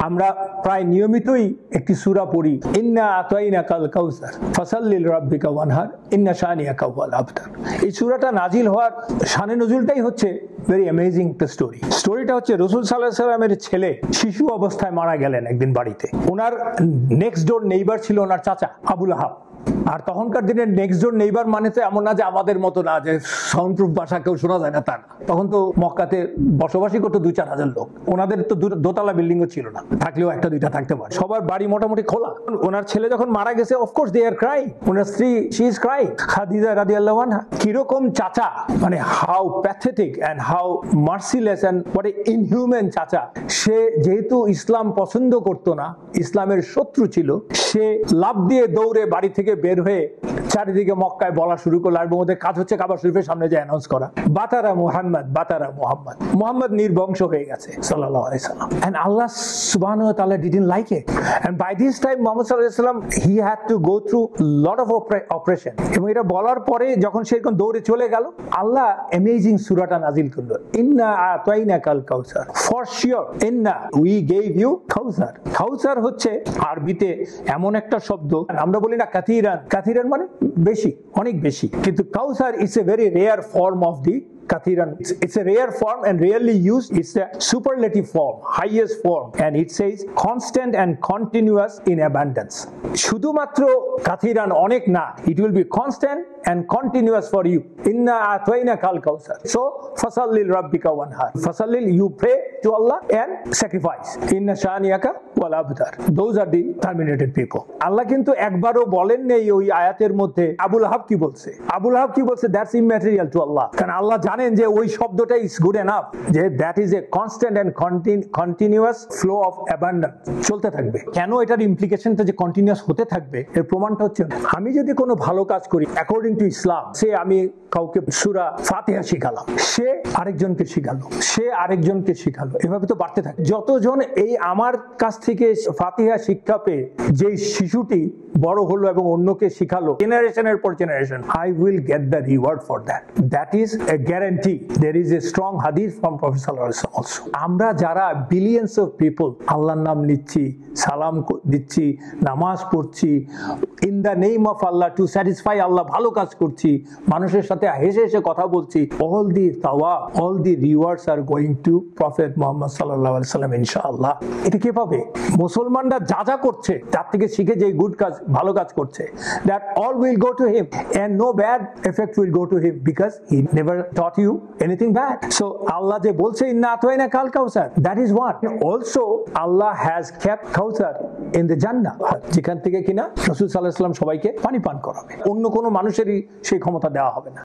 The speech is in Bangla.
আমরা প্রায় নিয়মিতই একটি সূরা পড়ি, ইন্না আতাইনাকাল কাউসার ফাসাল্লি লিরাব্বিকা ওয়ানহার ইন্না শানিয়াকা হুয়াল আবতার। এই সূরাটা নাজিল হওয়ার শানে নজুলটাই হচ্ছে ভেরি অ্যামেজিং একটা স্টোরিটা হচ্ছে রাসূল সাল্লাল্লাহু আলাইহি ওয়াসাল্লামের ছেলে শিশু অবস্থায় মারা গেলেন একদিন বাড়িতে। ওনার নেক্সট ডোর নেইবার ছিল ওনার চাচা আবু লাহাব। আর তখনকার দিনে নেক্সট ডোর নেইবার মানে তো এমন না যে আমাদের মতো না যে সাউন্ড প্রুফ ভাষা কেউ শোনা যায় না, তা না। তখন তো মক্কাতে বসবাসী করতো 2-4 হাজার লোক। ওনাদের তো দোতলা বিল্ডিংও ছিল না, থাকলেও একটা দুইটা থাকতে পারে। সবার বাড়ি মোটামুটি খোলা। ওনার ছেলে যখন মারা গেছে, অফকোর্স দে আর ক্রাইং। ওনার স্ত্রী শি ইজ ক্রাইং, খাদিজা রাদিয়াল্লাহু আনহা। কিরকম চাচা, মানে how pathetic and how merciless and what a inhuman চাচা। সে যেহেতু ইসলাম পছন্দ করতো না, ইসলামের শত্রু ছিল, সে লাফ দিয়ে দৌড়ে বাড়ি থেকে বের হয়ে চারিদিকে মক্কায় বলা শুরু করলো। আর ওদের কাজ হচ্ছে কাবা শরীফের সামনে যে অ্যানাউন্স করা, বাতারা মুহাম্মদ, বাতারা মুহাম্মদ, মুহাম্মদ নির্বংশ হয়ে গেছে সাল্লাল্লাহু আলাইহি সাল্লাম। And Allah subhanahu wa ta'ala didn't like it. And by this time Muhammad sallallahu alaihi wasallam, he had to go through lot of operation. এবং এটা বলার পরে যখন সে এরকম দৌড়ে চলে গেল, আল্লাহ অ্যামেজিং সূরাটা নাজিল করলো, ইন্না আতাইনাকাল কাউসার, ফর শিওর ইন্না উই গেভ ইউ কাউসার। কাউসার হচ্ছে আরবিতে এমন একটা শব্দ, আমরা বলি না কাথিরান, কাথিরান মানে বেশি, অনেক বেশি, কিন্তু কাউসার is a very rare form of the Kathiran. It's a rare form and rarely used. It's a superlative form, highest form, and it says constant and continuous in abundance. শুধুমাত্র Kathiran অনেক না, it will be constant and continuous for you. Inna atwainakal kausar. So fasallil rabbika wanhar. Fasallil, you pray to Allah and sacrifice. Inna shaniyaka wal abtar. Those are the terminated people. Allah কিন্তু একবারও বলেন নেই ওই আয়াতের মধ্যে আবু লাহাব কি বলছে। আবু লাহাব কি বলছে, that's immaterial to Allah. কারণ আল্লাহ জানেন যে ওই শব্দটা is good enough, যে that is a constant and continuous flow of abundance, চলতে থাকবে। কেন এটার ইমপ্লিকেশনটা যে কন্টিনিউয়াস হতে থাকবে, এর প্রমাণটা হচ্ছে আমি যদি কোনো ভালো কাজ করি অ্যাকর্ডিং টু ইসলাম, সে আমি কাউকে সূরা ফাতিহা শিখালাম, সে আরেকজনকে শিখালো, সে আরেকজনকে শিখালো, এভাবে তো বাড়তে থাকে। যতজন এই আমার কাছ থেকে ফাতিহা শিক্ষা পেয়ে যে শিশুটি বড় হলো এবং অন্যকে শিখালো, জেনারেশনের পর generation, I will get the reward for that. That is a guarantee. There is a strong hadith from Prophet sallallahu alaihi wasallam also. আমরা যারা billions of people আল্লাহর নাম নিচ্ছি, সালাম দিচ্ছি, নামাজ পড়ছি, in the name of Allah to satisfy Allah, ভালো কাজ করছি, মানুষের সাথে হেসে হেসে কথা বলছি, all the thawab, all the rewards are going to Prophet Muhammad sallallahu alaihi wasallam inshallah. এটা কে পাবে? মুসলমানরা যা যা করছে তার থেকে শিখে যে গুড কাজ, ভালো কাজ করছে, that all will go to him and no bad effect will go to him because he never taught you anything bad. So Allah যে বলছে inna atwainakal kausar, that is one. Also Allah has kept kausar in the Jannah, যেখান থেকে কিনা রাসূল সাল্লাল্লাহু আলাইহি ওয়াসাল্লাম সবাইকে পানি পান করাবে। অন্য কোনো মানুষেরই সেই ক্ষমতা দেওয়া হবে না।